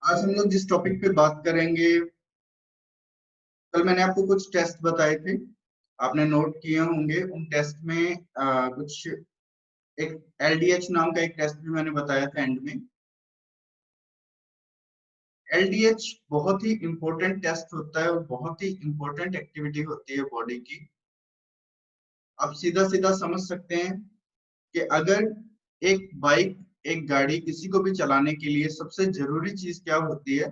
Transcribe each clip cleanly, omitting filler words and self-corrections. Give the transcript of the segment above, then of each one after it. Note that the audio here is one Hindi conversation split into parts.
आज हम लोग जिस टॉपिक पे बात करेंगे, कल मैंने आपको कुछ टेस्ट बताए थे, आपने नोट किए होंगे। उन टेस्ट में कुछ एक एलडीएच नाम का एक टेस्ट भी मैंने बताया था एंड में। एलडीएच बहुत ही इंपॉर्टेंट टेस्ट होता है और बहुत ही इंपॉर्टेंट एक्टिविटी होती है बॉडी की। आप सीधा सीधा समझ सकते हैं कि अगर एक बाइक, एक गाड़ी किसी को भी चलाने के लिए सबसे जरूरी चीज क्या होती है,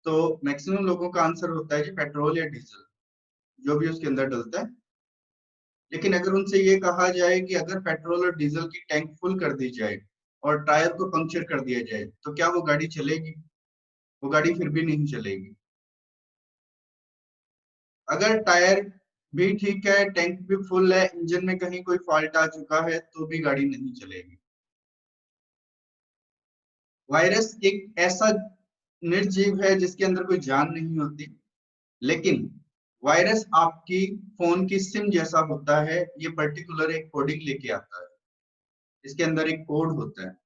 तो मैक्सिमम लोगों का आंसर होता है कि पेट्रोल या डीजल, जो भी उसके अंदर डलता है। लेकिन अगर उनसे ये कहा जाए कि अगर पेट्रोल और डीजल की टैंक फुल कर दी जाए और टायर को पंक्चर कर दिया जाए, तो क्या वो गाड़ी चलेगी? वो गाड़ी फिर भी नहीं चलेगी। अगर टायर भी ठीक है, टैंक भी फुल है, इंजन में कहीं कोई फॉल्ट आ चुका है, तो भी गाड़ी नहीं चलेगी। वायरस एक ऐसा निर्जीव है जिसके अंदर कोई जान नहीं होती, लेकिन वायरस आपकी फोन की सिम जैसा होता है। ये पर्टिकुलर एक कोडिंग लेके आता है, इसके अंदर एक कोड होता है,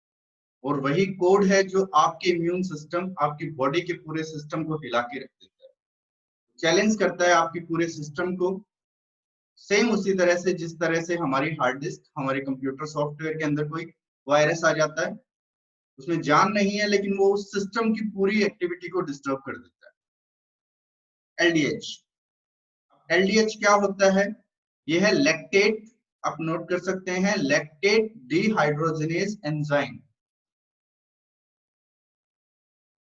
और वही कोड है जो आपके इम्यून सिस्टम, आपकी बॉडी के पूरे सिस्टम को हिला के रख देता है, चैलेंज करता है आपकी पूरे सिस्टम को। सेम उसी तरह से जिस तरह से हमारी हार्ड डिस्क, हमारे कंप्यूटर सॉफ्टवेयर के अंदर कोई वायरस आ जाता है, उसमें जान नहीं है लेकिन वो उस सिस्टम की पूरी एक्टिविटी को डिस्टर्ब कर देता है। एलडीएच, एलडीएच क्या होता है? यह है लैक्टेट, आप नोट कर सकते हैं, lactate dehydrogenase enzyme.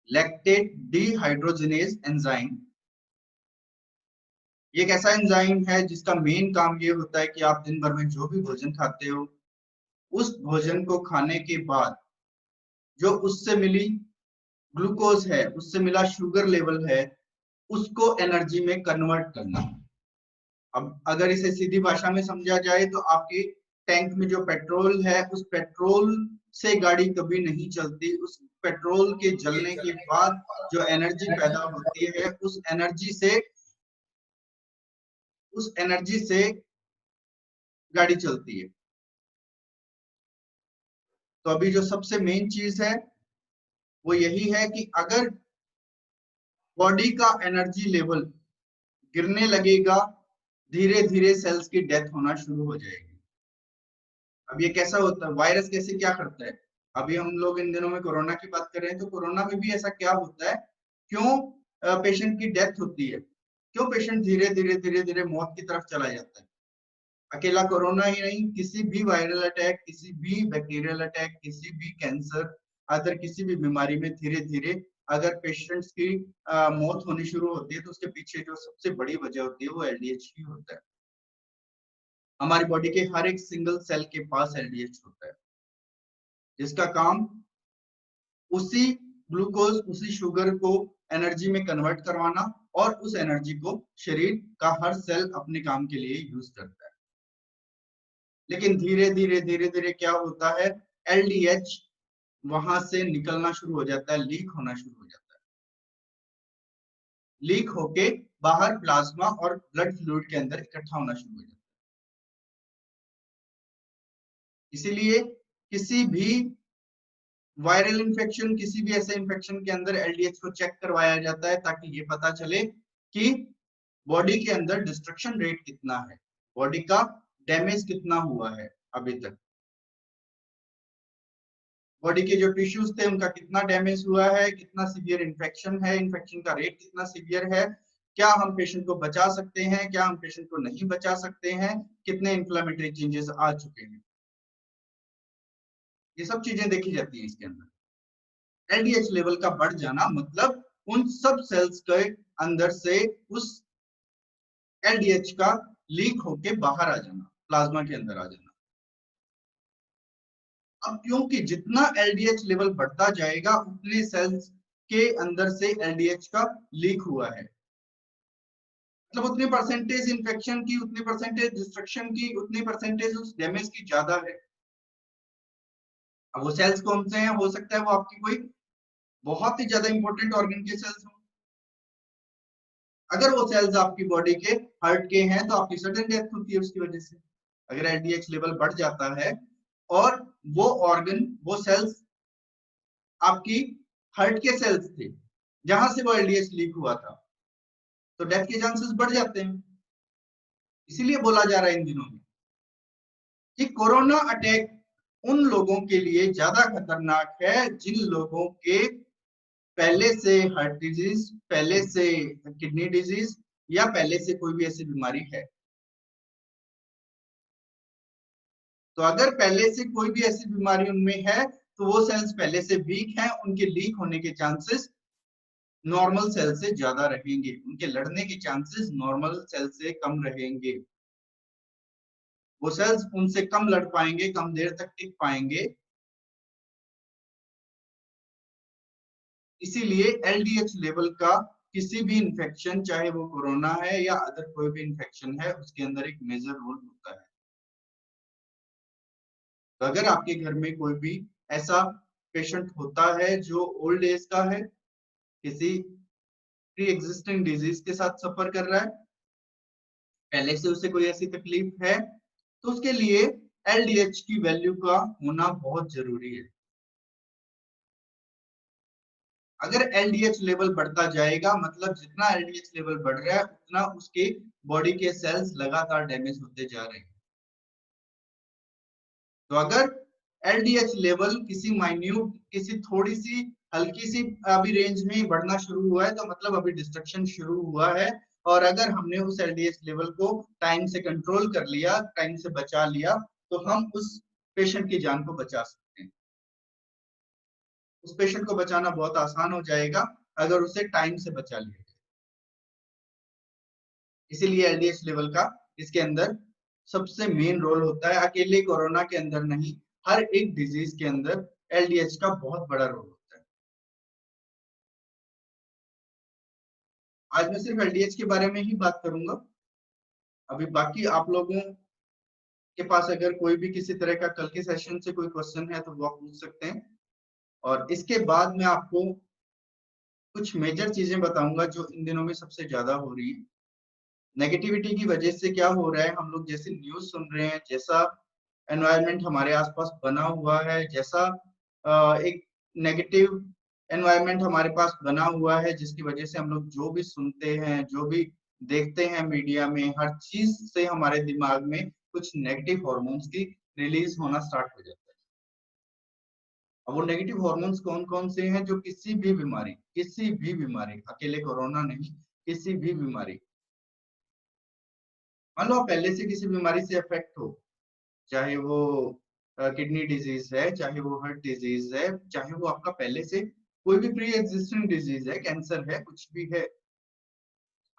Lactate dehydrogenase enzyme ये एक ऐसा एंजाइम है जिसका मेन काम ये होता है कि आप दिन भर में जो भी भोजन खाते हो, उस भोजन को खाने के बाद जो उससे मिली ग्लूकोज है, उससे मिला शुगर लेवल है, उसको एनर्जी में कन्वर्ट करना। अब अगर इसे सीधी भाषा में समझा जाए तो आपके टैंक में जो पेट्रोल है, उस पेट्रोल से गाड़ी कभी नहीं चलती। उस पेट्रोल के जलने के बाद जो एनर्जी पैदा होती है, उस एनर्जी से गाड़ी चलती है। तो अभी जो सबसे मेन चीज है वो यही है कि अगर बॉडी का एनर्जी लेवल गिरने लगेगा, धीरे धीरे सेल्स की डेथ होना शुरू हो जाएगी। अब ये कैसा होता है, वायरस कैसे क्या करता है? अभी हम लोग इन दिनों में कोरोना की बात कर रहे हैं, तो कोरोना में भी ऐसा क्या होता है? क्यों पेशेंट की डेथ होती है? क्यों पेशेंट धीरे धीरे धीरे धीरे मौत की तरफ चला जाता है? अकेला कोरोना ही नहीं, किसी भी वायरल अटैक, किसी भी बैक्टीरियल अटैक, किसी भी कैंसर, अदर किसी भी बीमारी में धीरे धीरे अगर पेशेंट्स की मौत होनी शुरू होती है, तो उसके पीछे जो सबसे बड़ी वजह होती है वो एलडीएच ही होता है। हमारी बॉडी के हर एक सिंगल सेल के पास एलडीएच होता है, जिसका काम उसी ग्लूकोज, उसी शुगर को एनर्जी में कन्वर्ट करवाना, और उस एनर्जी को शरीर का हर सेल अपने काम के लिए यूज करता है। लेकिन धीरे धीरे धीरे धीरे क्या होता है, एलडीएच वहां से निकलना शुरू हो जाता है, लीक होना शुरू हो जाता है। लीक होके बाहर प्लाज्मा और ब्लड फ्लूइड के अंदर इकट्ठा होना शुरू हो जाता है। इसीलिए किसी भी वायरल इन्फेक्शन, किसी भी ऐसे इन्फेक्शन के अंदर एलडीएच को चेक करवाया जाता है, ताकि ये पता चले कि बॉडी के अंदर डिस्ट्रक्शन रेट कितना है, बॉडी का डैमेज कितना हुआ है अभी तक, बॉडी के जो टिश्यूज थे उनका कितना डैमेज हुआ है, कितना सीवियर इन्फेक्शन है, इन्फेक्शन का रेट कितना सीवियर है, क्या हम पेशेंट को बचा सकते हैं, क्या हम पेशेंट को नहीं बचा सकते हैं, कितने इन्फ्लेमेटरी चेंजेस आ चुके हैं, ये सब चीजें देखी जाती है इसके अंदर। एलडीएच लेवल का बढ़ जाना मतलब उन सब सेल्स के अंदर से उस एलडीएच का लीक होके बाहर आ जाना, प्लाज्मा के अंदर आ जाना। अब क्योंकि जितना एलडीएच लेवल बढ़ता जाएगा, उतने सेल्स के अंदर से एलडीएच का लीक हुआ है, मतलब उतनी परसेंटेज इन्फेक्शन की, उतनी परसेंटेज डिस्ट्रक्शन की, उतनी परसेंटेज उस डैमेज की ज्यादा है। अब वो सेल्स कौन से हैं? हो सकता है वो आपकी कोई बहुत ही ज्यादा इंपॉर्टेंट ऑर्गन के सेल्स हो। अगर वो सेल्स आपकी बॉडी के हार्ट के हैं, तो आपकी सडन डेथ होती है उसकी वजह से। अगर एलडीएच लेवल बढ़ जाता है और वो ऑर्गन, वो सेल्स आपकी हार्ट के सेल्स थे, जहां से वो एलडीएच लीक हुआ था, तो डेथ के चांसेस बढ़ जाते हैं। इसीलिए बोला जा रहा है इन दिनों में कि कोरोना अटैक उन लोगों के लिए ज्यादा खतरनाक है जिन लोगों के पहले से हार्ट डिजीज, पहले से किडनी डिजीज या पहले से कोई भी ऐसी बीमारी है। तो अगर पहले से कोई भी ऐसी बीमारी उनमें है तो वो सेल्स पहले से वीक हैं, उनके लीक होने के चांसेस नॉर्मल सेल से ज्यादा रहेंगे, उनके लड़ने के चांसेस नॉर्मल सेल से कम रहेंगे। वो सेल्स उनसे कम लड़ पाएंगे, कम देर तक टिक पाएंगे। इसीलिए एलडीएच लेवल का किसी भी इंफेक्शन, चाहे वो कोरोना है या अदर कोई भी इंफेक्शन है, उसके अंदर एक मेजर रोल होता है। तो अगर आपके घर में कोई भी ऐसा पेशेंट होता है जो ओल्ड एज का है, किसी प्री एग्जिस्टिंग डिजीज के साथ सफर कर रहा है, पहले से उसे कोई ऐसी तकलीफ है, तो उसके लिए एलडीएच की वैल्यू का होना बहुत जरूरी है। अगर एलडीएच लेवल बढ़ता जाएगा, मतलब जितना एलडीएच लेवल बढ़ रहा है उतना उसके बॉडी के सेल्स लगातार डैमेज होते जा रहे हैं। तो अगर एलडीएच लेवल किसी माइन्यूट, किसी थोड़ी सी हल्की सी अभी रेंज में बढ़ना शुरू हुआ है, तो मतलब अभी डिस्ट्रक्शन शुरू हुआ है। और अगर हमने उस एलडीएच लेवल को टाइम से कंट्रोल कर लिया, टाइम से बचा लिया, तो हम उस पेशेंट की जान को बचा सकते हैं। उस पेशेंट को बचाना बहुत आसान हो जाएगा अगर उसे टाइम से बचा लिया जाए। इसीलिए एलडीएच लेवल का इसके अंदर सबसे मेन रोल होता है। अकेले कोरोना के अंदर नहीं, हर एक डिजीज के अंदर एलडीएच का बहुत बड़ा रोल होता है। आज मैं सिर्फ एलडीएच के बारे में ही बात करूंगा। अभी बाकी आप लोगों के पास अगर कोई भी किसी तरह का कल के सेशन से कोई क्वेश्चन है तो वो आप पूछ सकते हैं। और इसके बाद मैं आपको कुछ मेजर चीजें बताऊंगा जो इन दिनों में सबसे ज्यादा हो रही है। नेगेटिविटी की वजह से क्या हो रहा है, हम लोग जैसे न्यूज सुन रहे हैं, जैसा एनवायरनमेंट हमारे आसपास बना हुआ है, जैसा एक नेगेटिव एनवायरनमेंट हमारे पास बना हुआ है, जिसकी वजह से हम लोग जो भी सुनते हैं, जो भी देखते हैं मीडिया में, हर चीज से हमारे दिमाग में कुछ नेगेटिव हॉर्मोन्स की रिलीज होना स्टार्ट हो जाता है। अब वो नेगेटिव हॉर्मोन्स कौन कौन से हैं जो किसी भी बीमारी, अकेले कोरोना नहीं, किसी भी बीमारी, मान लो आप पहले से किसी बीमारी से अफेक्ट हो, चाहे वो किडनी डिजीज है, चाहे वो हार्ट डिजीज है, चाहे वो आपका पहले से कोई भी प्री एग्जिस्टिंग डिजीज है, कैंसर है, कुछ भी है।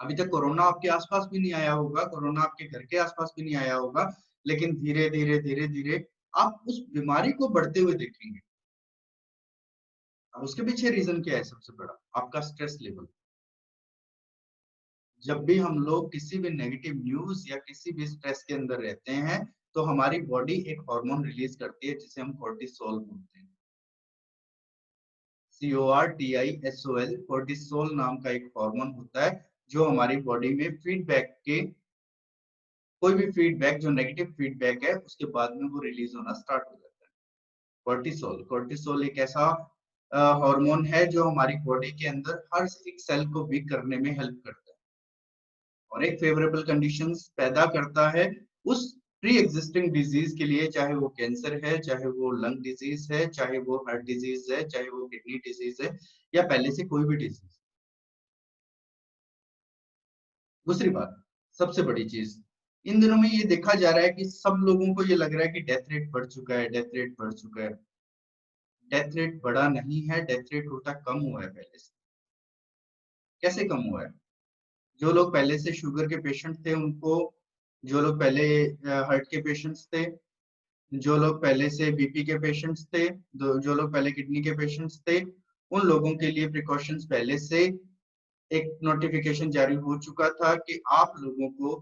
अभी तक कोरोना आपके आसपास भी नहीं आया होगा, कोरोना आपके घर के आसपास भी नहीं आया होगा, लेकिन धीरे धीरे धीरे धीरे आप उस बीमारी को बढ़ते हुए देखेंगे। अब उसके पीछे रीजन क्या है? सबसे बड़ा आपका स्ट्रेस लेवल। जब भी हम लोग किसी भी नेगेटिव न्यूज या किसी भी स्ट्रेस के अंदर रहते हैं, तो हमारी बॉडी एक हार्मोन रिलीज करती है जिसे हम कोर्टिसोल बोलते हैं। CORTISOL, कोर्टिसोल नाम का एक हार्मोन होता है जो हमारी बॉडी में फीडबैक के, कोई भी फीडबैक जो नेगेटिव फीडबैक है उसके बाद में वो रिलीज होना स्टार्ट हो जाता है। कोर्टिसोल, कोर्टिसोल एक ऐसा हार्मोन है जो हमारी बॉडी के अंदर हर एक सेल को वीक करने में हेल्प करता है और एक फेवरेबल कंडीशंस पैदा करता है उस प्री एग्जिस्टिंग डिजीज के लिए, चाहे वो कैंसर है, चाहे वो लंग डिजीज है, चाहे वो हार्ट डिजीज है, चाहे वो किडनी डिजीज है, या पहले से कोई भी डिजीज। दूसरी बात, सबसे बड़ी चीज, इन दिनों में ये देखा जा रहा है कि सब लोगों को ये लग रहा है कि डेथ रेट बढ़ चुका है, डेथ रेट बढ़ चुका है। डेथ रेट बढ़ा नहीं है, डेथ रेट उल्टा कम हुआ है पहले से। कैसे कम हुआ है? जो लोग पहले से शुगर के पेशेंट थे उनको, जो लोग पहले हार्ट के पेशेंट्स थे, जो लोग पहले से बीपी के पेशेंट्स थे, जो लोग पहले किडनी के पेशेंट्स थे, उन लोगों के लिए प्रिकॉशंस पहले से एक नोटिफिकेशन जारी हो चुका था कि आप लोगों को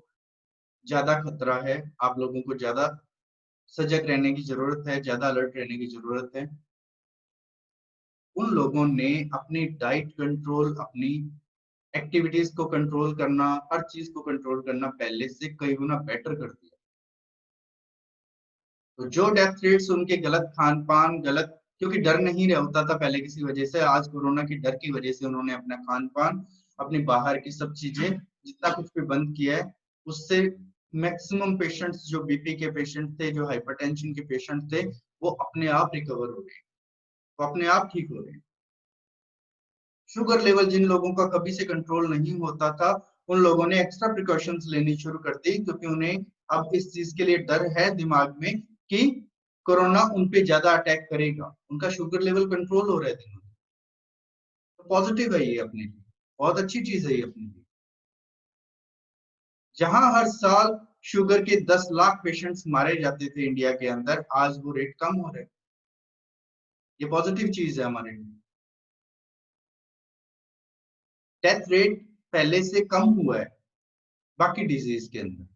ज्यादा खतरा है, आप लोगों को ज्यादा सजग रहने की जरूरत है, ज्यादा अलर्ट रहने की जरूरत है। उन लोगों ने अपनी डाइट कंट्रोल, अपनी एक्टिविटीज को कंट्रोल करना, हर चीज को कंट्रोल करना पहले से कई गुना बेटर कर दिया। तो जो डेथ रेट्स उनके गलत खान पान, गलत क्योंकि डर नहीं रह होता था पहले किसी वजह से। आज कोरोना की डर की वजह से उन्होंने अपना खान पान, अपनी बाहर की सब चीजें, जितना कुछ भी बंद किया है, उससे मैक्सिमम पेशेंट्स जो बीपी के पेशेंट थे, जो हाइपरटेंशन के पेशेंट थे, वो अपने आप रिकवर हो रहे हैं, वो अपने आप ठीक हो रहे हैं। शुगर लेवल जिन लोगों का कभी से कंट्रोल नहीं होता था, उन लोगों ने एक्स्ट्रा प्रिकॉशंस लेनी शुरू कर दी, क्योंकि उन्हें अब इस चीज के लिए डर है दिमाग में कि कोरोना उन पे ज्यादा अटैक करेगा। उनका शुगर लेवल कंट्रोल हो रहा है दिनों दिन। तो पॉजिटिव है ये अपने लिए, बहुत अच्छी चीज है ये अपने लिए। जहां हर साल शुगर के 10 लाख पेशेंट्स मारे जाते थे इंडिया के अंदर, आज वो रेट कम हो रहे हैं। ये पॉजिटिव चीज है हमारे लिए। डेथ रेट पहले से कम हुआ है बाकी डिजीज के अंदर।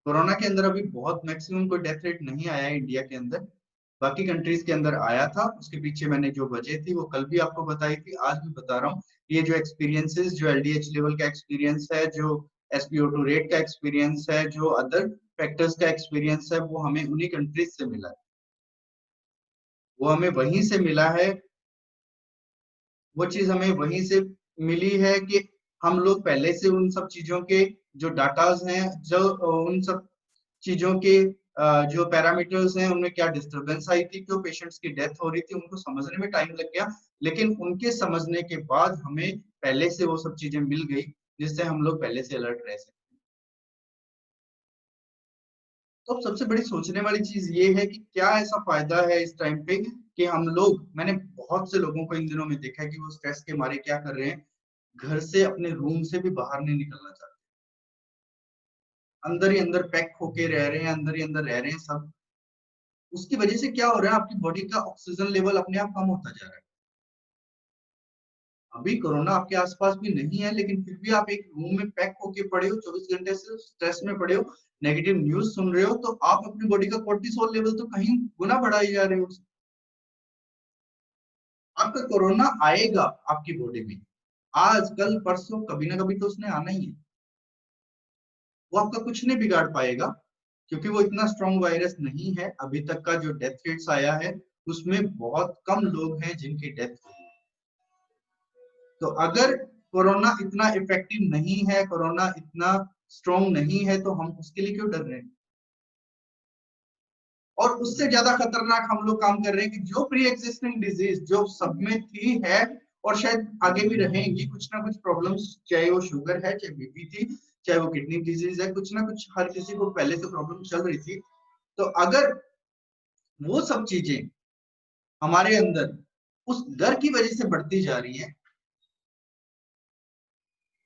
कोरोना के अंदर अभी बहुत मैक्सिमम कोई डेथ रेट नहीं आया है इंडिया के अंदर, बाकी कंट्रीज के अंदर आया था। उसके पीछे मैंने जो वजह थी वो कल भी आपको बताई थी, आज भी बता रहा हूँ। ये जो एक्सपीरियंसेस, जो एलडीएच लेवल का एक्सपीरियंस है, जो एसपीओ2 रेट का एक्सपीरियंस है, जो अदर फैक्टर्स का एक्सपीरियंस है, वो हमें उन्हीं कंट्रीज से मिला है। वो हमें वहीं से मिला है, वो चीज हमें वहीं से मिली है कि हम लोग पहले से उन सब चीजों के जो डाटाज हैं, जो उन सब चीजों के जो पैरामीटर्स हैं, उनमें क्या डिस्टरबेंस आई थी, क्यों पेशेंट्स की डेथ हो रही थी, उनको समझने में टाइम लग गया। लेकिन उनके समझने के बाद हमें पहले से वो सब चीजें मिल गई, जिससे हम लोग पहले से अलर्ट रह सकते। तो सबसे बड़ी सोचने वाली चीज ये है कि क्या ऐसा फायदा है इस टाइम पे कि हम लोग, मैंने बहुत से लोगों को इन दिनों में देखा है कि वो स्ट्रेस के मारे क्या कर रहे हैं, घर से, अपने रूम से भी बाहर नहीं निकलना चाहते, अंदर ही अंदर पैक होके रह रहे हैं, अंदर ही अंदर रह रहे हैं सब। उसकी वजह से क्या हो रहा है, आपकी बॉडी का ऑक्सीजन लेवल अपने आप कम होता जा रहा है। अभी कोरोना आपके आसपास भी नहीं है, लेकिन फिर भी आप एक रूम में पैक होके पड़े हो, 24 घंटे से स्ट्रेस में पड़े हो, नेगेटिव न्यूज सुन रहे हो, तो आप अपनी बॉडी का कोर्टिसोल लेवल तो कहीं गुना बढ़ाई जा रहे हो। आपका कोरोना आएगा आपकी बॉडी में, आज कल परसों कभी ना कभी तो उसने आना ही है। वो आपका कुछ नहीं बिगाड़ पाएगा, क्योंकि वो इतना स्ट्रॉन्ग वायरस नहीं है। अभी तक का जो डेथ रेट्स आया है, उसमें बहुत कम लोग हैं जिनकी डेथ हुई है। तो अगर कोरोना इतना इफेक्टिव नहीं है, कोरोना इतना स्ट्रॉन्ग नहीं है, तो हम उसके लिए क्यों डर रहे हैं? और उससे ज्यादा खतरनाक हम लोग काम कर रहे हैं कि जो प्री एग्जिस्टिंग डिजीज जो सब में थी है, और शायद आगे भी रहेंगी कुछ ना कुछ प्रॉब्लम्स, चाहे वो शुगर है, चाहे बीपी थी, चाहे वो किडनी डिजीज है, कुछ ना कुछ हर किसी को पहले से प्रॉब्लम चल रही थी। तो अगर वो सब चीजें हमारे अंदर उस डर की वजह से बढ़ती जा रही है,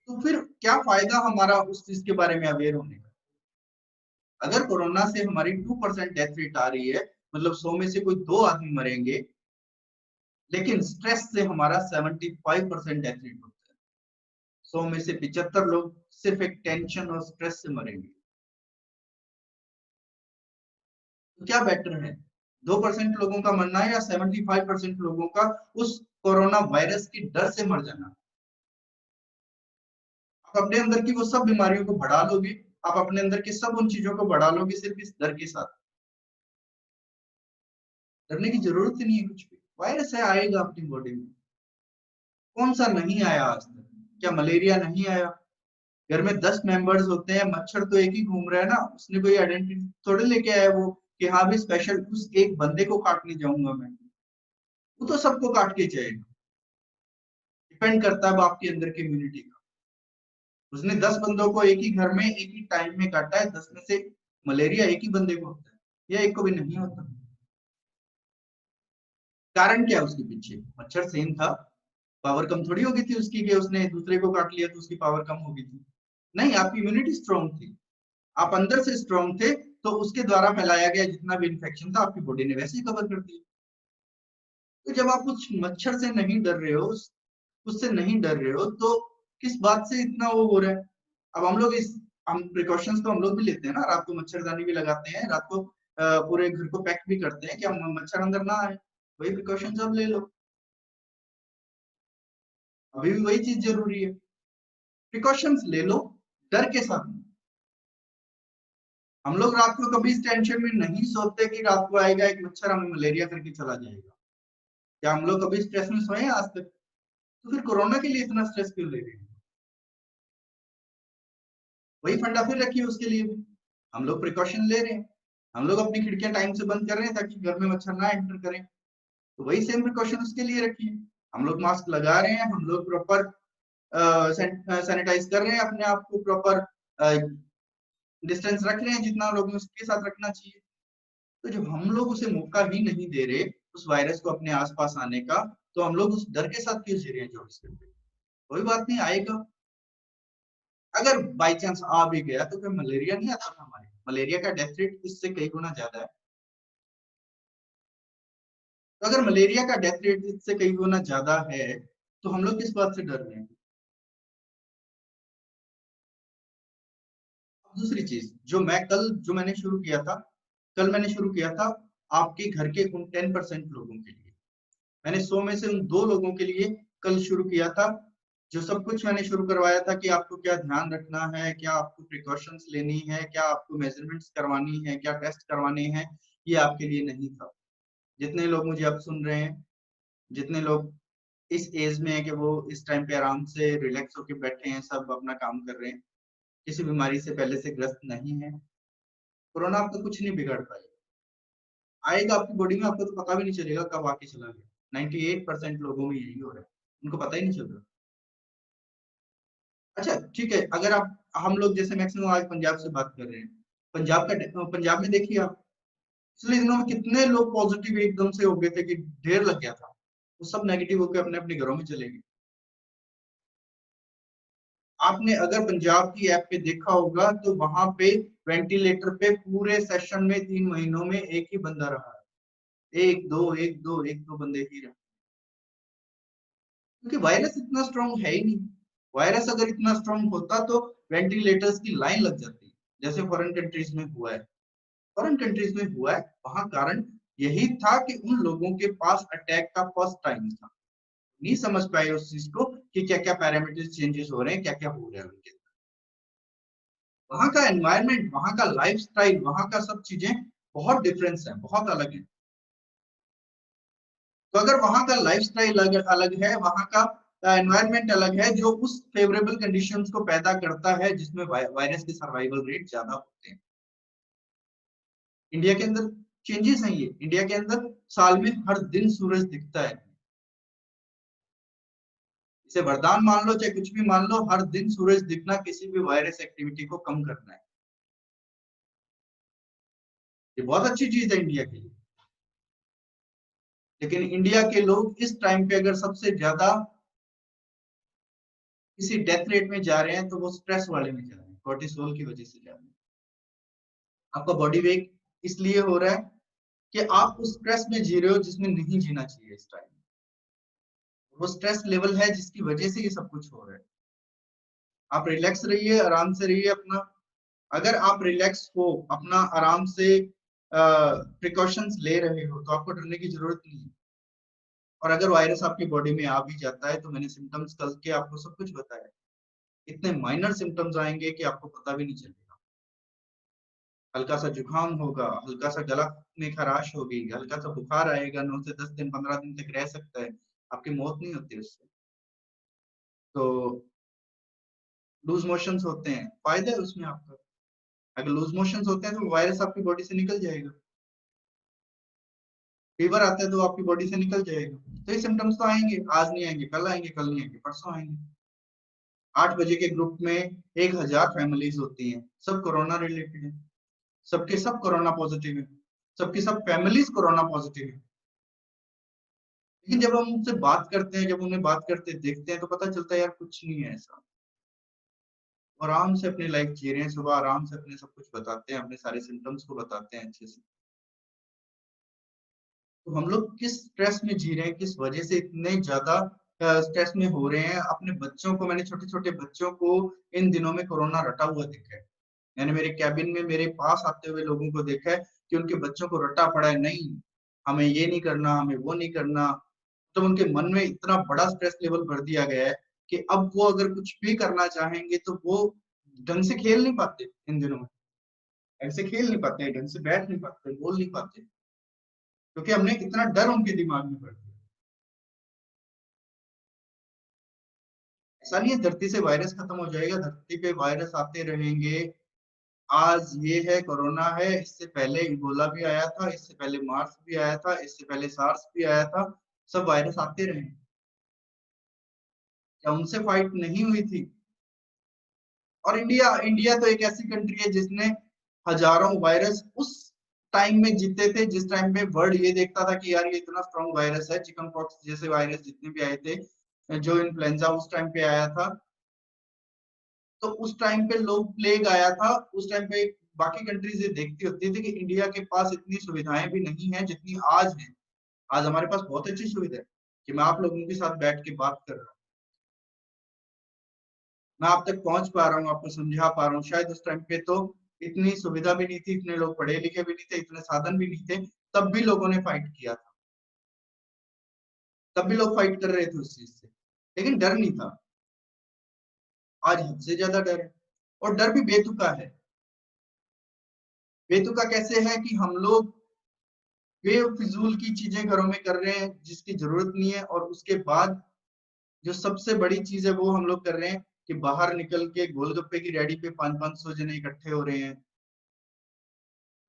तो फिर क्या फायदा हमारा उस चीज के बारे में अवेयर होने का? अगर कोरोना से हमारी 2% डेथ रेट आ रही है, मतलब 100 में से कोई 2 आदमी मरेंगे, लेकिन स्ट्रेस से हमारा 75% डेथ रेट होता है। 100 में से 75 लोग सिर्फ एक टेंशन और स्ट्रेस से मरेंगे। तो क्या बेटर है, 2% लोगों का मरना है, या 75% लोगों का उस कोरोना वायरस की डर से मर जाना? आप अपने अंदर की वो सब बीमारियों को बढ़ा लोगे, आप अपने अंदर की सब उन चीजों को बढ़ा लोगे सिर्फ इस डर के साथ। डरने की जरूरत ही नहीं है कुछ भी। वायरस है, आएगा अपनी बॉडी में। कौन सा नहीं आया आज तक? क्या मलेरिया नहीं आया? घर में 10 मेंबर्स होते हैं, मच्छर तो एक ही घूम रहा है ना, उसने कोई आइडेंटिटी थोड़े लेके आया वो कि हाँ भी स्पेशल उस एक बंदे को काटने जाऊंगा मैं। वो तो सबको काट के जाएगा। डिपेंड करता है आपके अंदर की इम्यूनिटी का। उसने 10 बंदों को एक ही घर में एक ही टाइम में काटा है, 10 में से मलेरिया एक ही बंदे को होता है या एक को भी नहीं होता? कारण क्या है उसके पीछे? मच्छर सेम था, पावर कम थोड़ी होगी थी उसकी कि उसने दूसरे को काट लिया तो उसकी पावर कम होगी थी। नहीं, आपकी इम्यूनिटी स्ट्रांग थी, आप अंदर से स्ट्रांग थे, तो उसके द्वारा फैलाया गया जितना भी इन्फेक्शन था आपकी बॉडी ने वैसे ही कवर कर दिया। तो जब आप उस मच्छर से नहीं डर रहे हो, उससे नहीं डर रहे हो, तो किस बात से इतना वो हो रहा है? अब हम लोग इस हम प्रिकॉशंस तो हम लोग भी लेते हैं ना, रात को मच्छरदानी भी लगाते हैं, रात को पूरे घर को पैक भी करते हैं कि हम मच्छर अंदर ना आए। वही प्रिकॉशंस अब ले लो, अभी भी वही चीज जरूरी है। प्रिकॉशंस ले लो, डर के साथ। हम लोग रात को कभी इस टेंशन में नहीं सोते कि रात को आएगा एक मच्छर हमें मलेरिया करके चला जाएगा। क्या हम लोग कभी स्ट्रेस में सोए हैं आज तक? तो फिर कोरोना के लिए इतना स्ट्रेस क्यों ले रहे हैं? वही फंडा फिर रखिए उसके लिए भी। हम लोग प्रिकॉशन ले रहे हैं, हम लोग अपनी खिड़कियां टाइम से बंद कर रहे हैं ताकि घर में मच्छर ना एंटर करें, तो वही सेम प्रिकॉशन उसके लिए रखिए। हम लोग मास्क लगा रहे हैं, हम लोग प्रॉपर सैनिटाइज कर रहे हैं अपने आप को, प्रॉपर डिस्टेंस रख रहे हैं जितना लोगों के साथ रखना चाहिए। तो जब हम लोग उसे मौका ही नहीं दे रहे उस वायरस को अपने आसपास आने का, तो हम लोग उस डर के साथ क्यों जी रहे हैं 24 घंटे? कोई बात नहीं, आएगा। अगर बाई चांस आ भी गया तो फिर मलेरिया नहीं आता था हमारे? मलेरिया का डेथ रेट इससे कई गुना ज्यादा है। तो अगर मलेरिया का डेथ रेट इससे कई गुना ज्यादा है तो हम लोग किस बात से डर रहे हैं? दूसरी चीज जो मैंने शुरू किया था, कल मैंने शुरू किया था आपके घर के उन 10% लोगों के लिए। मैंने 100 में से उन 2 लोगों के लिए कल शुरू किया था। जो सब कुछ मैंने शुरू करवाया था कि आपको क्या ध्यान रखना है, क्या आपको प्रिकॉशंस लेनी है, क्या आपको मेजरमेंट्स करवानी है, क्या टेस्ट करवाने हैं, ये आपके लिए नहीं था। जितने लोग मुझे अब सुन रहे हैं, जितने लोग इस एज में है कि वो इस टाइम पे आराम से रिलैक्स होके बैठे हैं, सब अपना काम कर रहे हैं, किसी बीमारी से पहले से ग्रस्त नहीं है, कोरोना आपका कुछ नहीं बिगाड़ पाएगा। आएगा आपकी बॉडी में, आपको तो पता भी नहीं चलेगा कब आके चला गया। 98% लोगों में यही हो रहा है, उनको पता ही नहीं चल रहा। अच्छा ठीक है, अगर आप हम लोग जैसे मैक्सिमम आज पंजाब से बात कर रहे हैं, पंजाब में देखिए आप पिछले दिनों में कितने लोग पॉजिटिव एकदम से हो गए थे कि ढेर लग गया था, वो सब नेगेटिव होकर अपने अपने घरों में चले गए। आपने अगर पंजाब की ऐप पे देखा होगा तो वहां पे वेंटिलेटर पे पूरे सेशन में 3 महीनों में एक ही बंदा रहा है, एक दो बंदे ही रहे, क्योंकि वायरस इतना स्ट्रांग है ही नहीं। वायरस अगर इतना स्ट्रांग होता तो वेंटिलेटर्स की लाइन लग जाती, जैसे फॉरेन कंट्रीज में हुआ है। फॉरेन कंट्रीज में हुआ है, वहां कारण यही था कि उन लोगों के पास अटैक का फर्स्ट टाइम था, नहीं समझ पाए उस चीज को कि क्या क्या पैरामीटर चेंजेस हो रहे हैं, क्या क्या हो रहा है उनके। वहां का एनवायरनमेंट, वहां का लाइफस्टाइल, वहां का सब चीजें बहुत डिफरेंस है, बहुत अलग है। तो अगर वहां का लाइफस्टाइल अलग अलग है, वहां का एनवायरनमेंट अलग है, जो उस फेवरेबल कंडीशंस को पैदा करता है जिसमें वायरस के सर्वाइवल रेट ज्यादा होते हैं। इंडिया के अंदर चेंजेस हैं ये, इंडिया के अंदर साल में हर दिन सूरज दिखता है। इसे वरदान मान लो चाहे कुछ भी मान लो, हर दिन सूरज दिखना किसी भी वायरस एक्टिविटी को कम करना है। ये बहुत अच्छी चीज है इंडिया के लिए। लेकिन इंडिया के लोग इस टाइम पे अगर सबसे ज्यादा किसी डेथ रेट में जा रहे हैं तो वो स्ट्रेस वाले में जा रहे हैं, कोर्टिसोल की वजह से जा रहे हैं। आपका बॉडी वेट इसलिए हो रहा है कि आप उस स्ट्रेस में जी रहे हो जिसमें नहीं जीना चाहिए इस टाइम। वो स्ट्रेस लेवल है जिसकी वजह से ये सब कुछ हो रहा है। आप रिलैक्स रहिए, आराम से रहिए अपना। अगर आप रिलैक्स हो, अपना आराम से प्रिकॉशंस ले रहे हो, तो आपको डरने की जरूरत नहीं है। और अगर वायरस आपकी बॉडी में आ भी जाता है तो मैंने सिम्टम्स कल के आपको सब कुछ बताया, इतने माइनर सिम्टम्स आएंगे कि आपको पता भी नहीं चलेगा। हल्का सा जुकाम होगा, हल्का सा गला में खराश होगी, हल्का सा बुखार आएगा, 9 से 10 दिन 15 दिन तक रह सकता है, आपकी मौत नहीं होती उससे। तो लूज मोशंस होते हैं, फायदा है उसमें आपका। अगर लूज मोशंस होते हैं तो वायरस आपकी बॉडी से निकल जाएगा। फीवर आता है तो आपकी बॉडी से निकल जाएगा। तो ये सिम्टम्स तो आएंगे, आज नहीं आएंगे, कल आएंगे, कल नहीं आएंगे, परसों आएंगे। 8 बजे के ग्रुप में 1000 फैमिलीज होती हैं, सब कोरोना रिलेटेड है, सबके सब कोरोना पॉजिटिव है, सबकी सब फैमिलीज कोरोना पॉजिटिव है। लेकिन जब हम उनसे बात करते हैं, जब उन्हें बात करते देखते हैं तो पता चलता है यार कुछ नहीं है ऐसा। आराम से अपनी लाइफ जी रहे हैं, सुबह आराम से अपने सब कुछ बताते हैं, अपने सारे सिम्टम्स को बताते हैं अच्छे से। तो हम लोग किस स्ट्रेस में जी रहे हैं, किस वजह से इतने ज्यादा स्ट्रेस में हो रहे हैं। अपने बच्चों को, मैंने छोटे छोटे बच्चों को इन दिनों में कोरोना रटा हुआ देखा है। मैंने मेरे कैबिन में मेरे पास आते हुए लोगों को देखा है कि उनके बच्चों को रटा पड़ा है, नहीं हमें ये नहीं करना, हमें वो नहीं करना। तो उनके मन में इतना बड़ा स्ट्रेस लेवल भर दिया गया है कि अब वो अगर कुछ भी करना चाहेंगे तो वो ढंग से खेल नहीं पाते इन दिनों में, ढंग से खेल नहीं पाते, ढंग से बैठ नहीं पाते, बोल नहीं पाते, क्योंकि हमने कितना डर उनके दिमाग में भर दिया। ऐसा नहीं है धरती से वायरस खत्म हो जाएगा, धरती पे वायरस आते रहेंगे। आज ये है कोरोना है, इससे पहले इबोला भी आया था, इससे पहले मार्स भी आया था, इससे पहले सार्स भी आया था, सब वायरस आते रहे। क्या उनसे फाइट नहीं हुई थी? और इंडिया इंडिया तो एक ऐसी कंट्री है जिसने हजारों वायरस उस टाइम में जीते थे, जिस टाइम में वर्ल्ड ये देखता था कि यार ये इतना स्ट्रॉन्ग वायरस है। चिकन पॉक्स जैसे वायरस जितने भी आए थे, जो इन्फ्लुएंजा उस टाइम पे आया था, तो उस टाइम पे लोग प्लेग आया था, उस टाइम पे बाकी कंट्रीज ये देखती होती थी कि इंडिया के पास इतनी सुविधाएं भी नहीं है जितनी आज है। आज हमारे पास बहुत अच्छी सुविधा है कि मैं आप लोगों के साथ बैठ के बात कर रहा हूँ, मैं आप तक पहुंच पा रहा हूँ, आपको समझा पा रहा हूँ। शायद उस टाइम पे तो इतनी सुविधा भी नहीं थी, इतने लोग पढ़े लिखे भी नहीं थे, इतने साधन भी नहीं थे, तब भी लोगों ने फाइट किया था, तब भी लोग फाइट कर रहे थे उस चीज से, लेकिन डर नहीं था। आज हद से ज्यादा डर है, और डर भी बेतुका है। बेतुका कैसे है कि हम लोग बेफिजूल की चीजें घरों में कर रहे हैं जिसकी जरूरत नहीं है, और उसके बाद जो सबसे बड़ी चीज है वो हम लोग कर रहे हैं कि बाहर निकल के गोलगप्पे की रेडी पे 500-500 जने इकट्ठे हो रहे हैं।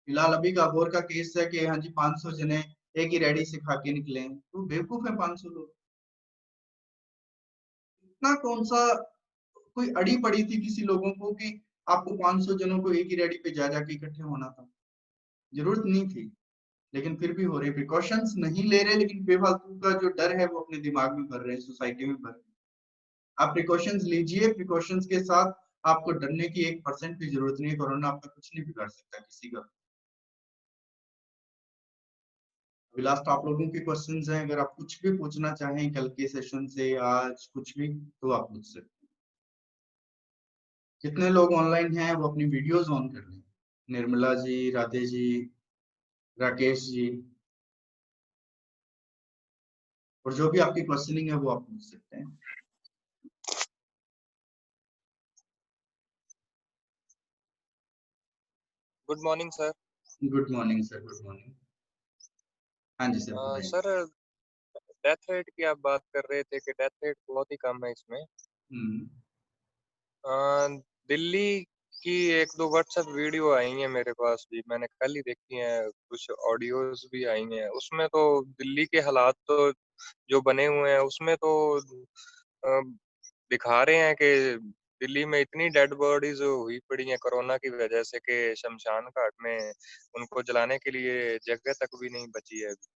फिलहाल अभी का अबोर का केस है कि हाँ जी 500 जने एक ही रेडी से खा के निकले हैं, तो बेवकूफ है 500 लोग। इतना कौन सा कोई अड़ी पड़ी थी किसी लोगों को कि आपको 500 जनों को एक ही रेडी पे जा जाके इकट्ठे होना था? जरूरत नहीं थी, लेकिन फिर भी हो रहे। प्रिकॉशंस नहीं ले रहे, लेकिन बेफालतू का जो डर है वो अपने दिमाग में भर रहे हैं, सोसाइटी में भर रहे हैं। आप प्रिकॉशंस लीजिए, प्रिकॉशंस के साथ आपको डरने की 1% भी जरूरत नहीं है। कोरोना आपका कुछ नहीं बिगाड़ सकता किसी का। अभी लास्ट आप लोगों के क्वेश्चंस हैं, अगर आप कुछ भी पूछना चाहें कल के सेशन से, आज कुछ भी, तो आप पूछ सकते हैं। कितने लोग ऑनलाइन हैं वो अपनी वीडियोस ऑन कर लें। निर्मला जी, राधे जी, राकेश जी, और जो भी आपकी क्वेश्चनिंग है वो आप पूछ सकते हैं। Good morning sir. Good morning sir, good morning. हाँ जी सर, बताइए। सर, डेथ रेट की आप बात कर रहे थे कि डेथ रेट बहुत ही कम है इसमें। हम्म। अ, दिल्ली की एक दो व्हाट्सएप वीडियो आई हैं मेरे पास भी, मैंने कल ही देखी हैं, कुछ ऑडियोज भी आई हैं। उसमें तो दिल्ली के हालात तो जो बने हुए हैं उसमें तो अ, दिखा रहे हैं कि दिल्ली में इतनी डेड बॉडीज हुई पड़ी हैं कोरोना की वजह से कि शमशान घाट में उनको जलाने के लिए जगह तक भी नहीं बची है अभी।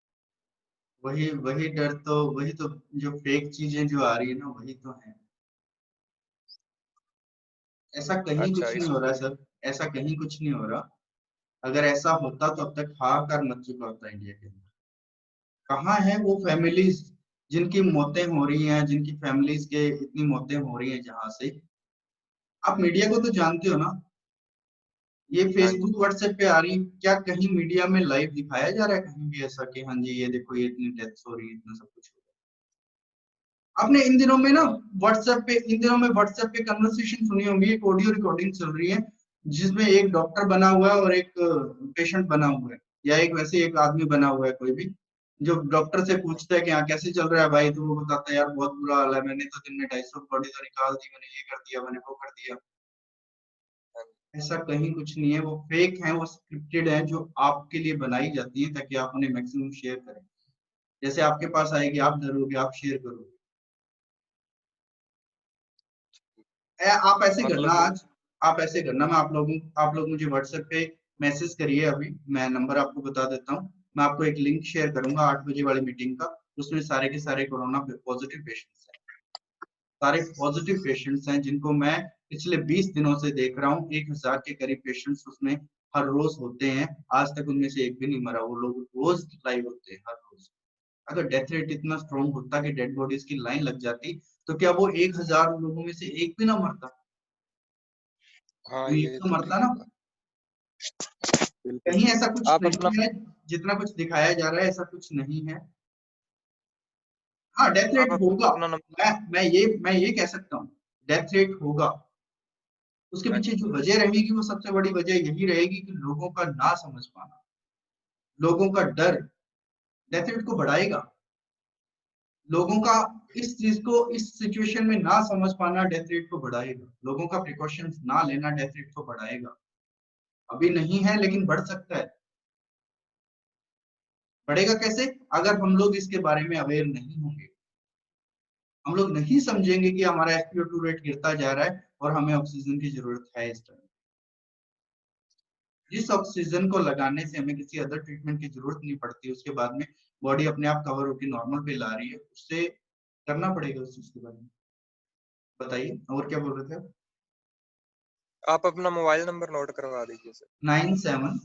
वही वही डर तो, वही तो, जो फेक चीजें जो आ रही है ना, वही तो है। ऐसा कहीं अच्छा, कुछ नहीं इस हो रहा है सर, ऐसा कहीं कुछ नहीं हो रहा। अगर ऐसा होता तो अब तक हाहाकार मच चुका होता इंडिया के अंदर। कहाँ है वो फैमिलीज जिनकी मौतें हो रही हैं, जिनकी फैमिलीज के इतनी मौतें हो रही हैं जहां से। आप मीडिया को तो जानते हो ना, ये हाँ जी। फेसबुक व्हाट्सएप पे आ रही, क्या कहीं मीडिया में लाइव दिखाया जा रहा है कहीं भी ऐसा कि हाँ जी ये देखो ये इतनी डेथ्स हो रही है, इतना सब कुछ हो रहा है? आपने इन दिनों में ना हाँ व्हाट्सएप पे कन्वर्सेशन सुनी होगी, एक ऑडियो रिकॉर्डिंग चल रही है जिसमें एक डॉक्टर बना हुआ है और एक पेशेंट बना हुआ है, या एक वैसे एक आदमी बना हुआ है कोई भी, जो डॉक्टर से पूछता है कि हाँ कैसे चल रहा है भाई, तो वो बताता है यार बहुत बुरा हाल है, मैंने तो दिन में 250 बॉडी तो निकाल दी, मैंने ये कर दिया, मैंने वो कर दिया। हाँ ऐसा कहीं कुछ नहीं है, वो फेक है, वो स्क्रिप्टेड है, जो आपके लिए बनाई जाती है ताकि आप उन्हें मैक्सिमम शेयर करें। जैसे आपके पास आएगी आप डरोगे, आप शेयर करोगे। आप ऐसे करना मतलब आज, आप ऐसे करना, मैं आप लोग मुझे व्हाट्सएप पे मैसेज करिए, अभी मैं नंबर आपको बता देता हूँ। मैं आपको एक लिंक शेयर करूंगा 8 बजे वाली मीटिंग का, उसमें सारे के सारे कोरोना पॉजिटिव पेशेंट्स हैं, सारे पॉजिटिव पेशेंट्स हैं जिनको मैं पिछले 20 दिनों से देख रहा हूँ। 1000 के करीब पेशेंट्स उसमें हर रोज होते हैं, आज तक उनमें से एक भी नहीं मरा। वो लोग रोज लाइव होते हैं हर रोज। अगर डेथ रेट इतना स्ट्रॉन्ग होता कि डेड बॉडीज की लाइन लग जाती, तो क्या वो 1000 लोगों में से एक भी ना मरता? हाँ, कोई एक ये तो तो मरता ठीक ना। है। बिल्कुल कहीं सर। ऐसा कुछ आप अपना नहीं है, जितना कुछ दिखाया जा रहा है ऐसा कुछ नहीं है। हाँ डेथ आप रेट होगा, अपना नंबर। मैं ये कह सकता हूँ, डेथ रेट होगा। उसके हाँ पीछे जी। जो वजह रहेगी वो सबसे बड़ी वजह यही रहेगी कि लोगों का ना समझ पाना, लोगों का डर डेथ रेट को बढ़ाएगा। लोगों का इस चीज को इस सिचुएशन में ना समझ पाना डेथ रेट को बढ़ाएगा, लोगों का प्रिकॉशंस ना लेना डेथ रेट को बढ़ाएगा। अभी नहीं है लेकिन बढ़ सकता है। बढ़ेगा कैसे? अगर हम लोग इसके बारे में अवेयर नहीं होंगे, हम लोग नहीं समझेंगे कि हमारा SpO2 रेट गिरता जा रहा है और हमें ऑक्सीजन की जरूरत है इस टाइम। जिस ऑक्सीजन को लगाने से हमें किसी अदर ट्रीटमेंट की जरूरत नहीं पड़ती, उसके बाद में बॉडी अपने आप कवर होकर नॉर्मल पे ला रही है, उससे करना पड़ेगा उस चीज के बारे में। बताइए और क्या बोल रहे थे आप? आप अपना मोबाइल नंबर नोट करवा दीजिए सर। 97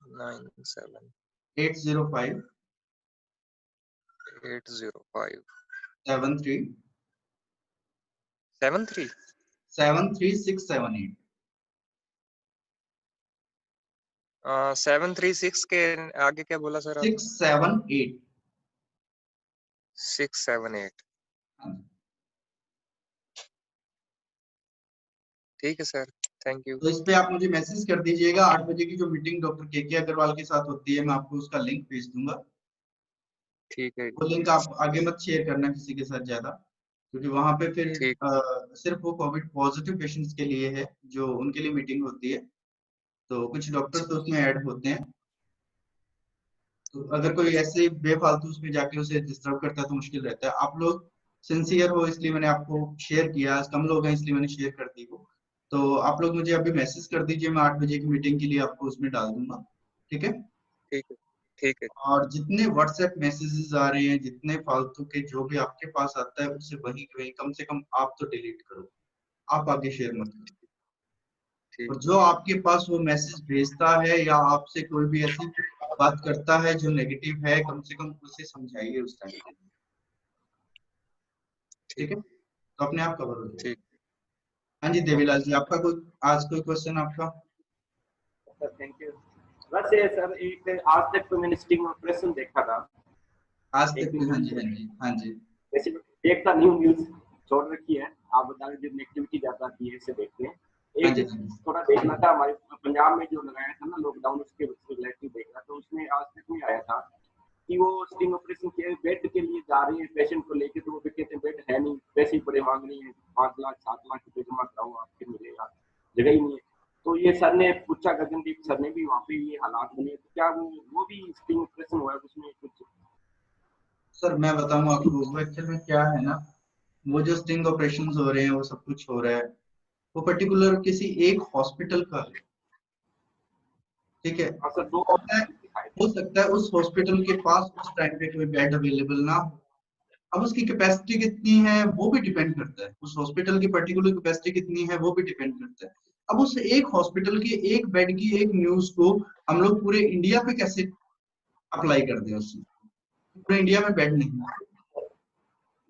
97 805 805 73 73 73678 736 के आगे क्या बोला सर आपने? 678। 678। ठीक है सर, थैंक यू। तो इस पे आप मुझे मैसेज कर दीजिएगा। 8 बजे की जो मीटिंग डॉक्टर के अग्रवाल के साथ होती है, मैं आपको उसका लिंक भेज दूंगा। ठीक है, वो लिंक आप आगे मत शेयर करना किसी के साथ ज्यादा, क्योंकि वहां पे फिर ठीक। सिर्फ वो कोविड पॉजिटिव पेशेंट्स के लिए है, जो उनके लिए मीटिंग होती है। तो कुछ डॉक्टर्स तो उसमें ऐड होते हैं, तो अगर कोई ऐसे बेफालतू उसमें जाके उसे डिस्टर्ब करता है तो मुश्किल रहता है। आप लोग सिंसियर हो इसलिए मैंने आपको शेयर किया, आज कम लोग हैं इसलिए मैंने शेयर कर दी वो। तो आप लोग मुझे अभी मैसेज कर दीजिए, मैं 8 बजे की मीटिंग के लिए आपको उसमें डाल दूंगा। ठीक है? ठीक है, ठीक है। और जितने व्हाट्सएप मैसेजेस आ रहे हैं, जितने फालतू के जो भी आपके पास आता है, उसे वही वही कम से कम आप तो डिलीट करो, आप आगे शेयर मत करो। ठीक। और जो आपके पास वो मैसेज भेजता है या आपसे कोई भी ऐसी बात करता है जो नेगेटिव है, कम से कम उसे समझाइए उस टाइम पे। ठीक ठीक। है? तो अपने आप कवर हो जाएगा। ठीक। हाँ जी देवीलाल जी, आपका कोई आज कोई क्वेश्चन आपका? Sir thank you. वैसे सर एक आज तक तो मैंने स्टिंग ऑपरेशन देखा था आज एक तक दिन। हाँ जी हाँ जी हाँ जी। वैसे देखता नहीं हूँ, न्यूज छोड़ रखी है। आप बता जो नेगेटिविटी ज्यादा आती है इसे देखते हैं। हाँ एक जी हाँ जी। थोड़ा देखना था, हमारे पंजाब में जो लगाया था ना लॉकडाउन, उसके रिलेटेड देखा तो उसमें आज तक नहीं आया था कि वो स्टिंग ऑपरेशन के बेड के लिए जा रहे हैं पेशेंट को लेके, तो वो कहते हैं बेड है नहीं, पैसे ही बड़े मांग रही है, 5 लाख 7 लाख रुपए जमा कराओ आपके मिलेगा, जगह ही नहीं है। तो ये सर ने पूछा, गगनदीप सर ने भी वहाँ पे ये हालात बने, तो क्या वो भी स्टिंग ऑपरेशन हुआ है उसमें कुछ? सर मैं बताऊँ आपको, वो एक्चुअल में क्या है ना, वो जो स्टिंग ऑपरेशन हो रहे हैं, वो सब कुछ हो रहा है, वो पर्टिकुलर किसी एक हॉस्पिटल का है। ठीक है? हाँ सर, 2 दिखाए थे। हो सकता है उस हॉस्पिटल के पास उस टाइम पे कोई बेड अवेलेबल ना हो। अब उसकी कैपेसिटी कितनी है वो भी डिपेंड करता है, उस हॉस्पिटल की पर्टिकुलर कैपेसिटी कितनी है वो भी डिपेंड करता है। अब उस एक हॉस्पिटल के एक बेड की एक न्यूज को हम लोग पूरे इंडिया पे कैसे अप्लाई कर दें? उस पूरे इंडिया में बेड नहीं है।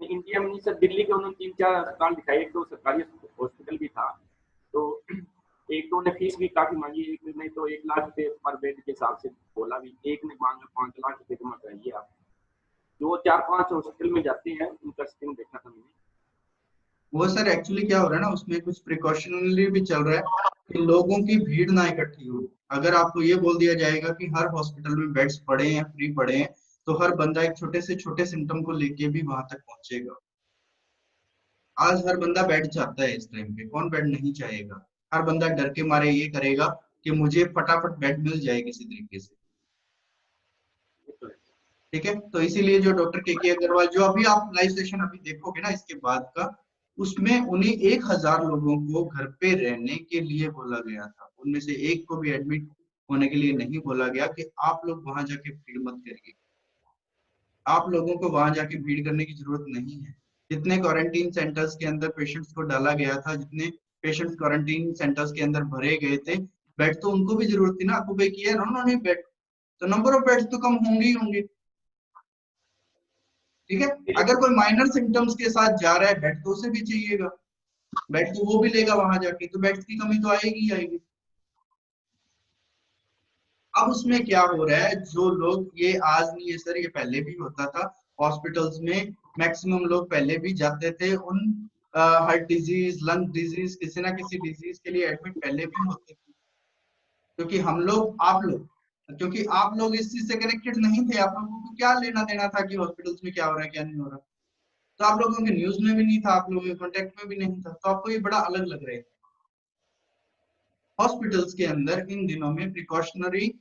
इंडिया में नहीं सर, दिल्ली के उन्होंने 3-4 अस्पताल दिखाए, एक तो सरकारी हॉस्पिटल भी था, तो एक तो ने फीस भी काफी मांगी, एक नहीं तो 1 लाख रुपए पर बेड के हिसाब से बोला भी, एक ने मांगा 5 लाख रुपए जमा कराइए आप। जो 4-5 हॉस्पिटल में जाते हैं उनका स्टिंग देखा था मैंने। वो सर एक्चुअली क्या हो रहा है ना, उसमें कुछ प्रिकॉशनरी भी चल रहा है कि लोगों की भीड़ ना इकट्ठी हो। अगर आपको ये बोल दिया जाएगा कि हर हॉस्पिटल में बेड्स पड़े हैं, फ्री पड़े हैं, तो हर बंदा एक छोटे से छोटे सिम्टम को लेके भी वहां तक पहुंचेगा। आज हर बंदा बेड चाहता है, इस टाइम पे कौन बेड नहीं चाहेगा? हर बंदा डर के मारे ये करेगा कि मुझे फटाफट बेड मिल जाए किसी तरीके से। ठीक है? तो इसीलिए जो डॉक्टर के अग्रवाल, जो अभी आप लाइव सेशन अभी देखोगे ना इसके बाद का, उसमें उन्हें 1000 लोगों को घर पे रहने के लिए बोला गया था, उनमें से एक को भी एडमिट होने के लिए नहीं बोला गया कि आप लोग वहां जाके भीड़ मत करिए। आप लोगों को वहां जाके भीड़ करने की जरूरत नहीं है। जितने क्वारंटीन सेंटर्स के अंदर पेशेंट्स को डाला गया था, जितने पेशेंट्स क्वारंटीन सेंटर्स के अंदर भरे गए थे, बेड तो उनको भी जरूरत थी ना, ऑक्यूपाई किया है ना उन्होंने बेड, तो नंबर ऑफ बेड्स तो कम होंगे ही होंगे। ठीक है? अगर कोई माइनर सिम्टम्स के साथ जा रहा है, बेड तो उसे भी चाहिएगा, बेड तो वो भी लेगा वहां जाके, तो बेड्स की कमी तो आएगी ही आएगी। अब उसमें क्या हो रहा है, जो लोग, ये आज नहीं है सर, ये पहले भी होता था हॉस्पिटल्स में, मैक्सिमम लोग पहले भी जाते थे उन हार्ट डिजीज, लंग डिजीज, किसी ना किसी डिजीज के लिए एडमिट पहले भी होते थे, क्योंकि हम लोग, आप लोग क्योंकि आप लोग इस चीज से कनेक्टेड नहीं थे, आप लोगों को क्या लेना देना था कि हॉस्पिटल्स में क्या हो रहा है क्या नहीं हो रहा। तो आप लोगों के न्यूज में भी नहीं था, आप लोगों के कॉन्टेक्ट में भी नहीं था, तो आपको ये बड़ा अलग लग रहा है। हॉस्पिटल्स के अंदर इन दिनों में प्रिकॉशनरी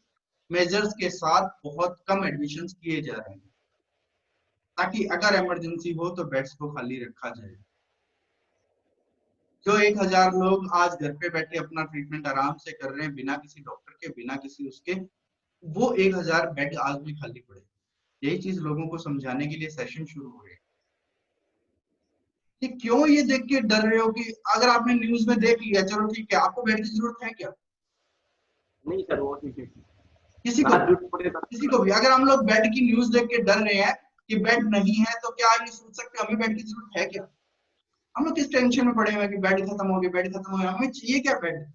मेजर्स के साथ बहुत कम एडमिशंस किए जा रहे हैं, ताकि अगर इमरजेंसी हो तो बेड्स को खाली रखा जाए। जो 1000 लोग आज घर पे बैठे अपना ट्रीटमेंट आराम से कर रहे हैं बिना किसी डॉक्टर के, बिना किसी उसके, वो 1000 बेड आज भी खाली पड़े। यही चीज लोगों को समझाने के लिए सेशन शुरू हो रहे हैं कि क्यों ये देख के डर रहे हो कि अगर आपने न्यूज में देख लिया, चलो ठीक है, आपको बेड की जरूरत है क्या? नहीं सर, वो ठीक है। किसी को भी अगर हम लोग बेड की न्यूज देख के डर रहे हैं कि बेड नहीं है, तो क्या ये सोच सकते हमें बेड की जरूरत है क्या? हम लोग किस टेंशन में पड़े हुए हैं कि बेड खत्म हो गए, बेड खत्म हो गया, हमें चाहिए क्या बेड?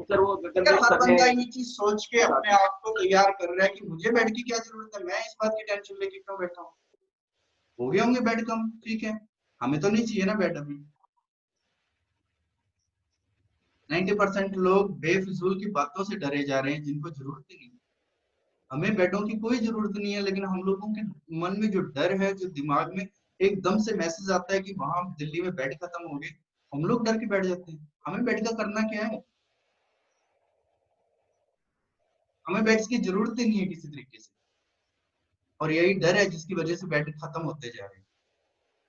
सर वो अगर हर बंदा ये चीज सोच के अपने आप को तैयार कर रहा है कि मुझे बेड की क्या जरूरत है, मैं इस बात की टेंशन लेके क्यों बैठा हूँ? हो गए होंगे बेड कम, ठीक है, हमें तो नहीं चाहिए ना बेड अभी। 90% लोग बेफिजूल की बातों से डरे जा रहे हैं जिनको जरूरत ही नहीं। हमें बेडों की कोई जरूरत नहीं है, लेकिन हम लोगों के मन में जो डर है, जो दिमाग में एकदम से मैसेज आता है कि वहां दिल्ली में बेड खत्म हो गए, हम लोग डर के बैठ जाते हैं। हमें बेड का करना क्या है? हमें बेड्स की जरूरत ही नहीं है किसी तरीके से, और यही डर है जिसकी वजह से बेड खत्म होते जा रहे हैं।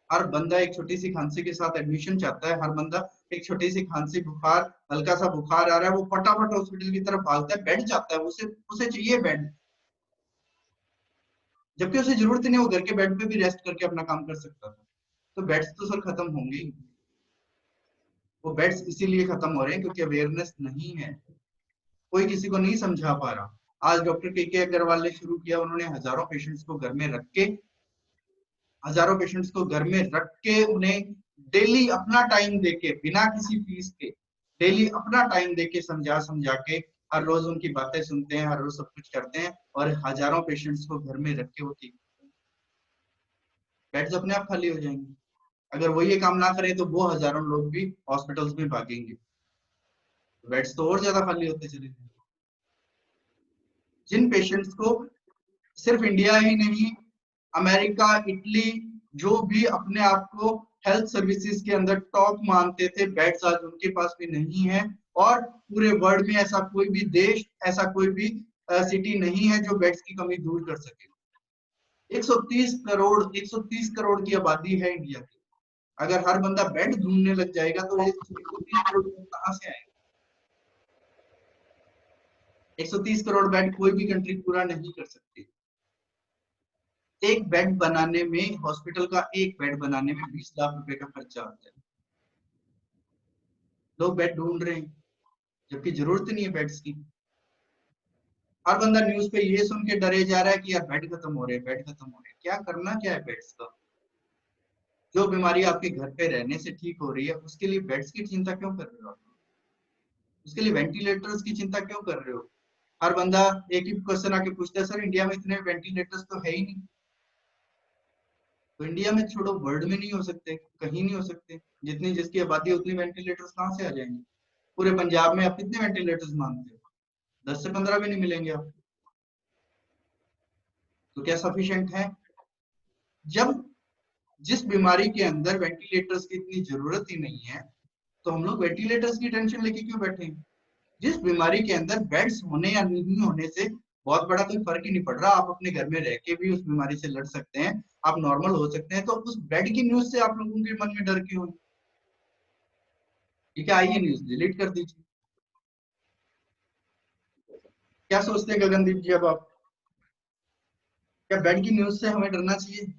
हर बंदा एक छोटी सी खांसी के साथ एडमिशन चाहता है, हर बंदा एक छोटी सी खांसी, बुखार, हल्का सा बुखार आ रहा है, वो फटाफट हॉस्पिटल की तरफ भागता है, बेड चाहता है, उसे उसे चाहिए बेड, जबकि उसे जरूरत नहीं, वो घर के बेड पे भी रेस्ट करके अपना काम कर सकता था। तो बेड्स तो सर खत्म होंगे ही। वो बेड्स इसीलिए खत्म हो रहे हैं क्योंकि अवेयरनेस नहीं है, कोई किसी को नहीं समझा पा रहा। आज डॉक्टर के अग्रवाल ने शुरू किया, उन्होंने हजारों पेशेंट्स को घर में रख के, हजारों पेशेंट्स को घर में रख के उन्हें डेली अपना टाइम देके, बिना किसी फीस के, डेली अपना टाइम देके समझा समझा के हर रोज उनकी बातें सुनते हैं, हर रोज सब कुछ करते हैं, और हजारों पेशेंट्स को घर में रख के वो ठीक, बेड्स अपने आप खाली हो जाएंगे। अगर वो ये काम ना करें तो वो हजारों लोग भी हॉस्पिटल्स में भागेंगे, बेड्स तो और ज्यादा खाली होते चले जाएंगे। जिन पेशेंट्स को सिर्फ इंडिया ही नहीं, अमेरिका, इटली, जो भी अपने आप को हेल्थ सर्विसेज के अंदर टॉप मानते थे, बेड्स आज उनके पास भी नहीं है। और पूरे वर्ल्ड में ऐसा कोई भी देश, ऐसा कोई भी सिटी नहीं है जो बेड्स की कमी दूर कर सके। 130 करोड़ की आबादी है इंडिया की। अगर हर बंदा बेड ढूंढने लग जाएगा तो 130 करोड़ कहां से आएगा? 130 करोड़ बेड कोई भी कंट्री पूरा नहीं कर सकती। एक बेड बनाने में, हॉस्पिटल का एक बेड बनाने में 20 लाख रुपए का खर्चा आता है। लोग बेड ढूंढ रहे हैं जबकि जरूरत नहीं है बेड्स की। हर बंदा न्यूज पे ये सुन के डरे जा रहा है कि यार बेड खत्म हो रहे हैं, बेड खत्म हो रहे हैं। क्या करना क्या है बेड्स का? जो बीमारी आपके घर पे रहने से ठीक हो रही है, उसके लिए बेड्स की चिंता क्यों कर रहे हो आप? उसके लिए वेंटिलेटर्स की चिंता क्यों कर रहे हो? हर बंदा एक ही क्वेश्चन आके पूछता है, सर इंडिया में इतने वेंटिलेटर्स तो है ही नहीं। तो इंडिया में छोड़ो, वर्ल्ड में नहीं हो सकते, कहीं नहीं हो सकते। जितनी जिसकी आबादी है उतनी वेंटिलेटर्स कहाँ से आ जाएंगे? पूरे पंजाब में आप कितने वेंटिलेटर्स मांगते हो? 10 से 15 भी नहीं मिलेंगे आपको। तो क्या सफिशिएंट है? जब जिस बीमारी के अंदर वेंटिलेटर्स की इतनी जरूरत ही नहीं है, तो हम लोग वेंटिलेटर्स की टेंशन लेके क्यों बैठे हैं? जिस बीमारी के अंदर बेड्स होने या नहीं होने से बहुत बड़ा कोई फर्क ही नहीं पड़ रहा, आप अपने घर में रह के भी उस बीमारी से लड़ सकते हैं, आप नॉर्मल हो सकते हैं, तो उस बेड की न्यूज से आप लोगों के मन में डर क्यों है? ठीक है, आइए न्यूज डिलीट कर दीजिए। क्या सोचते हैं गगनदीप जी अब आप? क्या बेड की न्यूज से हमें डरना चाहिए?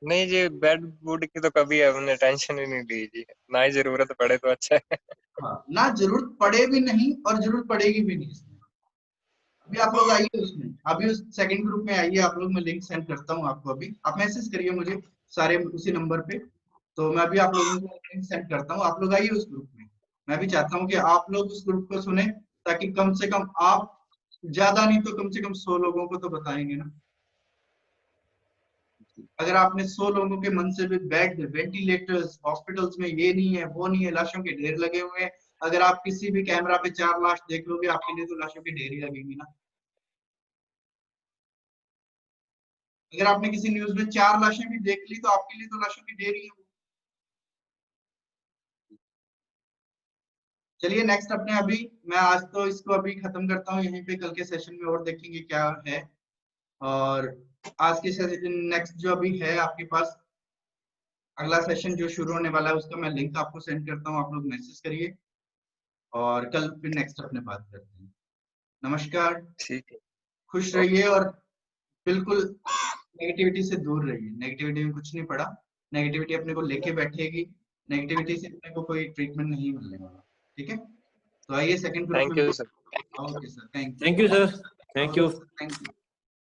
नहीं जी, बेड वुड की तो कभी हमने टेंशन ही नहीं ली जी, ना ही जरूरत पड़े तो अच्छा है। हाँ, ना जरूरत पड़े भी नहीं और जरूरत पड़ेगी भी नहीं। अभी आप लोग आइए उसमें, अभी उस सेकंड ग्रुप में आइए आप लोग, मैं लिंक सेंड करता हूँ आपको, अभी आप मैसेज करिए मुझे सारे उसी नंबर पे, तो मैं अभी आप लोगों को लिंक सेंड करता हूँ, आप लोग आइए उस ग्रुप में। मैं भी चाहता हूँ कि आप लोग उस ग्रुप को सुने, ताकि कम से कम आप, ज्यादा नहीं तो कम से कम 100 लोगों को तो बताएंगे ना। अगर आपने 100 लोगों के मन से भी बेड, वेंटिलेटर्स, हॉस्पिटल्स में ये नहीं है, वो नहीं है, लाशों के ढेर लगे हुए हैं, अगर आप किसी भी कैमरा पे 4 लाश देख लोगे, आपके लिए तो लाशों की ढेर ही लगेगी ना। अगर आपने किसी न्यूज में 4 लाशें भी देख ली तो आपके लिए तो लाशों की ढेर ही है। चलिए नेक्स्ट अपने अभी, मैं आज तो इसको अभी खत्म करता हूँ यहीं पे, कल के सेशन में और देखेंगे क्या है। और आज के सेशन नेक्स्ट जो अभी है आपके पास, अगला सेशन जो शुरू होने वाला है उसका मैं लिंक आपको सेंड करता हूँ, आप लोग मैसेज करिए और कल फिर नेक्स्ट अपने बात करते हैं। नमस्कार, ठीक है, खुश रहिए और बिल्कुल नेगेटिविटी से दूर रहिए। नेगेटिविटी में कुछ नहीं पड़ा, नेगेटिविटी अपने को लेके बैठेगी, नेगेटिविटी से अपने को कोई ट्रीटमेंट नहीं मिलने वाला। ठीक है, तो आइए सेकंड ग्रुप थैंक में। You sir. Okay sir, thank thank you sir, thank you. You.